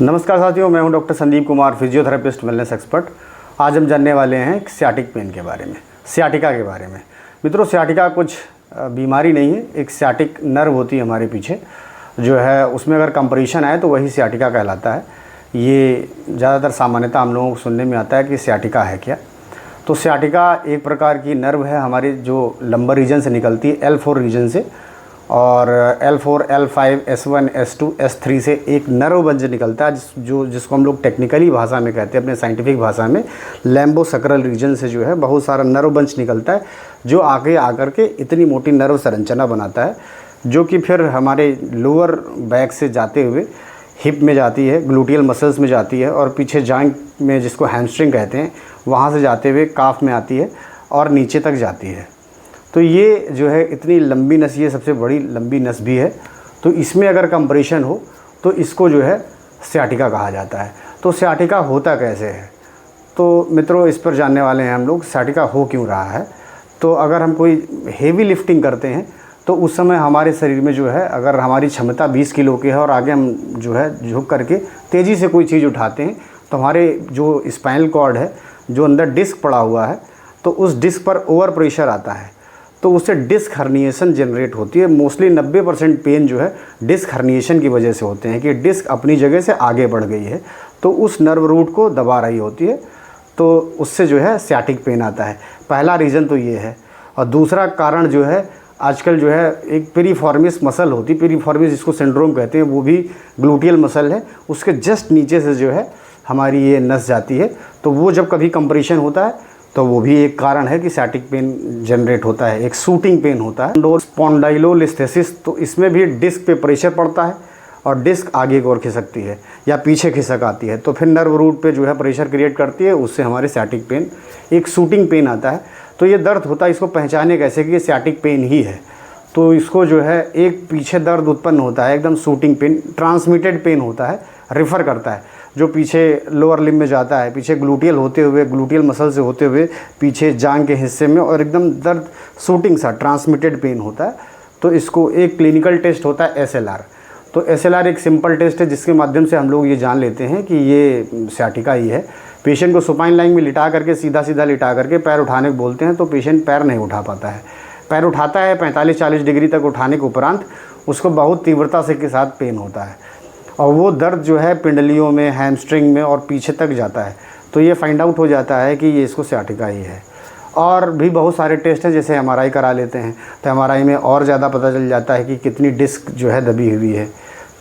नमस्कार साथियों, मैं हूं doctor Sandeep Kumar, physiotherapist, wellness expert. आज हम जानने वाले हैं सियाटिक पेन के बारे में, सियाटिका के बारे में। मित्रों, सियाटिका कुछ बीमारी नहीं है, एक सियाटिक नर्व होती है हमारे पीछे जो है, उसमें अगर कंप्रेशन आए तो वही सियाटिका कहलाता है। ये ज़्यादातर सामान्यतः हम लोगों को सुनने में आता है कि सियाटिका है क्या। तो सियाटिका एक प्रकार की नर्व है हमारी जो लंबर रीजन से निकलती है, L4 रीजन से, और L4, L5, S1, S2, S3 से एक नर्वबंज निकलता है जिसको हम लोग टेक्निकली भाषा में कहते हैं, अपने साइंटिफिक भाषा में लैम्बोसैक्रल रीजन से जो है बहुत सारा नर्वबंज निकलता है, जो आगे आकर के इतनी मोटी नर्व संरचना बनाता है, जो कि फिर हमारे लोअर बैक से जाते हुए हिप में जाती है, ग्लूटियल मसल्स में जाती है, और पीछे जांघ में जिसको हैमस्ट्रिंग कहते हैं वहाँ से जाते हुए काफ में आती है और नीचे तक जाती है। तो ये जो है इतनी लंबी नस, ये सबसे बड़ी लंबी नस भी है। तो इसमें अगर कंप्रेशन हो तो इसको जो है सियाटिका कहा जाता है। तो सियाटिका होता कैसे है, तो मित्रों इस पर जानने वाले हैं हम लोग, सियाटिका हो क्यों रहा है। तो अगर हम कोई हेवी लिफ्टिंग करते हैं तो उस समय हमारे शरीर में जो है, अगर हमारी क्षमता 20 किलो की है और आगे हम जो है झुक करके तेज़ी से कोई चीज़ उठाते हैं, तो हमारे जो स्पाइनल कॉर्ड है, जो अंदर डिस्क पड़ा हुआ है, तो उस डिस्क पर ओवर प्रेशर आता है, तो उससे डिस्क हर्निएशन जनरेट होती है। मोस्टली 90% पेन जो है डिस्क हर्निएशन की वजह से होते हैं कि डिस्क अपनी जगह से आगे बढ़ गई है, तो उस नर्व रूट को दबा रही होती है, तो उससे जो है सियाटिक पेन आता है। पहला रीज़न तो ये है। और दूसरा कारण जो है, आजकल जो है एक पेरिफॉर्मिस मसल होती है, पेरिफॉर्मिस जिसको सिंड्रोम कहते हैं, वो भी ग्लूटियल मसल है, उसके जस्ट नीचे से जो है हमारी ये नस जाती है। तो वो जब कभी कंप्रेशन होता है तो वो भी एक कारण है कि सियाटिक पेन जनरेट होता है। एक शूटिंग पेन होता है स्पॉन्डाइलोलिस्थेसिस, तो इसमें भी डिस्क पे प्रेशर पड़ता है और डिस्क आगे की ओर खिसकती है या पीछे खिसक आती है, तो फिर नर्व रूट पे जो है प्रेशर क्रिएट करती है, उससे हमारे सियाटिक पेन, एक शूटिंग पेन आता है। तो ये दर्द होता है, इसको पहचाने कैसे कि ये सियाटिक पेन ही है। तो इसको जो है एक पीछे दर्द उत्पन्न होता है, एकदम शूटिंग पेन, ट्रांसमिटेड पेन होता है, रेफ़र करता है, जो पीछे लोअर लिम्ब में जाता है, पीछे ग्लूटियल होते हुए, ग्लूटियल मसल से होते हुए पीछे जांघ के हिस्से में, और एकदम दर्द शूटिंग सा ट्रांसमिटेड पेन होता है। तो इसको एक क्लिनिकल टेस्ट होता है SLR। तो SLR एक सिंपल टेस्ट है जिसके माध्यम से हम लोग ये जान लेते हैं कि ये सियाटिका ही है। पेशेंट को सुपाइन लाइन में लिटा करके, सीधा सीधा लिटा करके पैर उठाने को बोलते हैं, तो पेशेंट पैर नहीं उठा पाता है। पैर उठाता है 45-40 डिग्री तक उठाने के उपरांत उसको बहुत तीव्रता से के साथ पेन होता है, और वो दर्द जो है पिंडलियों में, हैमस्ट्रिंग में और पीछे तक जाता है। तो ये फाइंड आउट हो जाता है कि ये इसको सियाटिका ही है। और भी बहुत सारे टेस्ट हैं, जैसे MRI करा लेते हैं, तो MRI में और ज़्यादा पता चल जाता है कि कितनी डिस्क जो है दबी हुई है।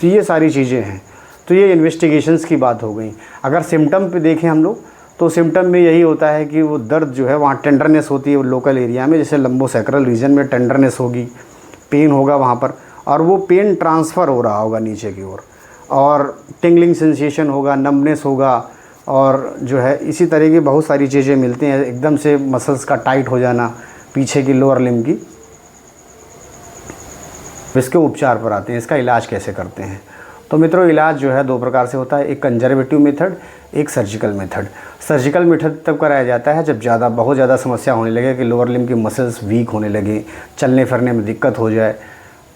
तो ये सारी चीज़ें हैं। तो ये इन्वेस्टिगेशंस की बात हो गई। अगर सिम्टम पे देखें हम लोग, तो सिम्टम में यही होता है कि वो दर्द जो है वहाँ टेंडरनेस होती है लोकल एरिया में, जैसे लंबोसैक्रल रीजन में टेंडरनेस होगी, पेन होगा वहाँ पर, और वो पेन ट्रांसफ़र हो रहा होगा नीचे की ओर, और टिंगलिंग सेंसेशन होगा, नमनेस होगा, और जो है इसी तरह की बहुत सारी चीज़ें मिलती हैं। एकदम से मसल्स का टाइट हो जाना पीछे की लोअर लिम्ब की। इसके उपचार पर आते हैं, इसका इलाज कैसे करते हैं। तो मित्रों, इलाज जो है 2 प्रकार से होता है, एक कंजर्वेटिव मेथड, एक सर्जिकल मेथड। सर्जिकल मेथड तब कराया जाता है जब बहुत ज़्यादा समस्या होने लगे कि लोअर लिम्ब की मसल्स वीक होने लगे, चलने फिरने में दिक्कत हो जाए।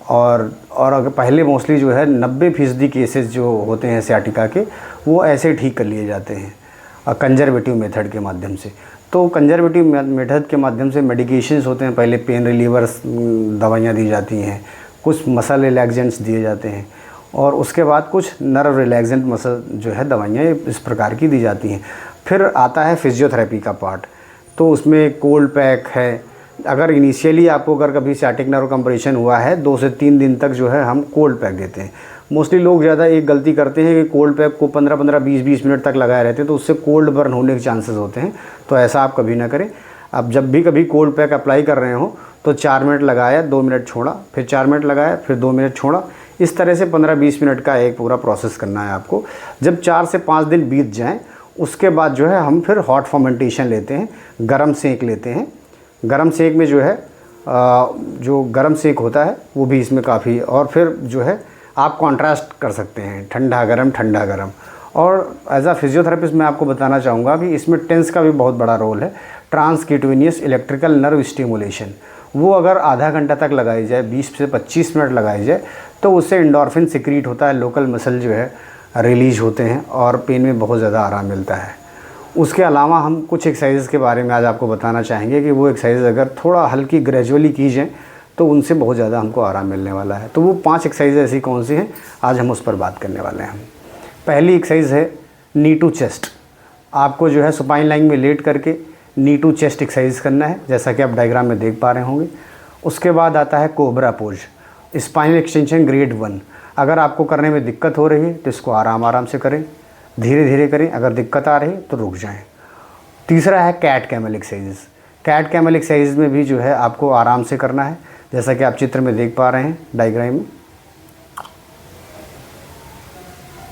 और अगर पहले मोस्टली जो है 90% केसेस जो होते हैं सियाटिका के, वो ऐसे ठीक कर लिए जाते हैं कंजर्वेटिव मेथड के माध्यम से। तो कंजर्वेटिव मेथड के माध्यम से मेडिकेशंस होते हैं, पहले पेन रिलीवर्स दवाइयाँ दी जाती हैं, कुछ मसल रिलैक्सेंट्स दिए जाते हैं, और उसके बाद कुछ नर्व रिलैक्सेंट मसल जो है दवाइयाँ इस प्रकार की दी जाती हैं। फिर आता है फिजियोथेरेपी का पार्ट। तो उसमें कोल्ड पैक है। अगर इनिशियली आपको अगर कभी सियाटिक नर्व कंप्रेशन हुआ है, 2 से 3 दिन तक जो है हम कोल्ड पैक देते हैं। मोस्टली लोग ज़्यादा एक गलती करते हैं कि कोल्ड पैक को 15-15, 20-20 मिनट तक लगाए रहते हैं, तो उससे कोल्ड बर्न होने के चांसेस होते हैं। तो ऐसा आप कभी ना करें। आप जब भी कभी कोल्ड पैक अप्लाई कर रहे हो तो 4 मिनट लगाया, 2 मिनट छोड़ा, फिर 4 मिनट लगाया, फिर 2 मिनट छोड़ा, इस तरह से 15-20 मिनट का एक पूरा प्रोसेस करना है आपको। जब 4 से 5 दिन बीत जाएँ, उसके बाद जो है हम फिर हॉट फर्मेंटेशन लेते हैं, गर्म सेक लेते हैं। गरम सेक में जो है जो गरम सेक होता है वो भी इसमें काफ़ी, और फिर जो है आप कॉन्ट्रास्ट कर सकते हैं, ठंडा गरम, ठंडा गरम। और एज आ फिजियोथेरेपिस्ट मैं आपको बताना चाहूँगा कि इसमें टेंस का भी बहुत बड़ा रोल है। ट्रांसक्यूटेनियस इलेक्ट्रिकल नर्व स्टिमुलेशन, वो अगर आधा घंटा तक लगाई जाए, 20 से 25 मिनट लगाई जाए, तो उससे एंडोर्फिन सिक्रीट होता है, लोकल मसल जो है रिलीज होते हैं और पेन में बहुत ज़्यादा आराम मिलता है। उसके अलावा हम कुछ एक्सरसाइज के बारे में आज आपको बताना चाहेंगे कि वो एक्सरसाइज अगर थोड़ा हल्की ग्रेजुअली की जाए तो उनसे बहुत ज़्यादा हमको आराम मिलने वाला है। तो वो 5 एक्सरसाइज ऐसी कौन सी हैं, आज हम उस पर बात करने वाले हैं। पहली एक्सरसाइज है नी टू चेस्ट। आपको जो है सुपाइन लाइन में लेट करके नी टू चेस्ट एक्सरसाइज करना है, जैसा कि आप डायग्राम में देख पा रहे होंगे। उसके बाद आता है cobra pose, spinal extension grade 1। अगर आपको करने में दिक्कत हो रही है तो इसको आराम से करें, धीरे धीरे करें। अगर दिक्कत आ रही है तो रुक जाएं। तीसरा है cat camel exercise. Cat camel exercise में भी जो है आपको आराम से करना है, जैसा कि आप चित्र में देख पा रहे हैं डायग्राम में।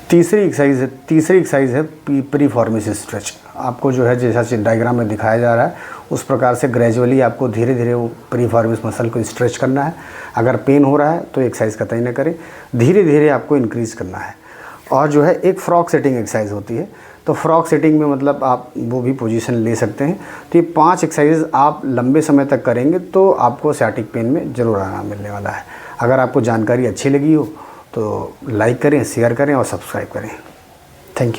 तीसरी एक्सरसाइज है प्रीफॉर्मिस स्ट्रेच। आपको जो है जैसा धीरे में दिखाया जा रहा है उस प्रकार से ग्रेजुअली आपको धीरे धीरे वो प्रीफॉर्मिस मसल को स्ट्रेच करना है। अगर पेन हो रहा है तो एक्सरसाइज कतई न करें, धीरे धीरे आपको इंक्रीज़ करना है। और जो है एक फ्रॉक सेटिंग एक्सरसाइज होती है, तो फ्रॉक सेटिंग में मतलब आप वो भी पोजीशन ले सकते हैं। तो ये 5 एक्सरसाइज आप लंबे समय तक करेंगे तो आपको सियाटिक पेन में ज़रूर आराम मिलने वाला है। अगर आपको जानकारी अच्छी लगी हो तो लाइक करें, शेयर करें और सब्सक्राइब करें। Thank you.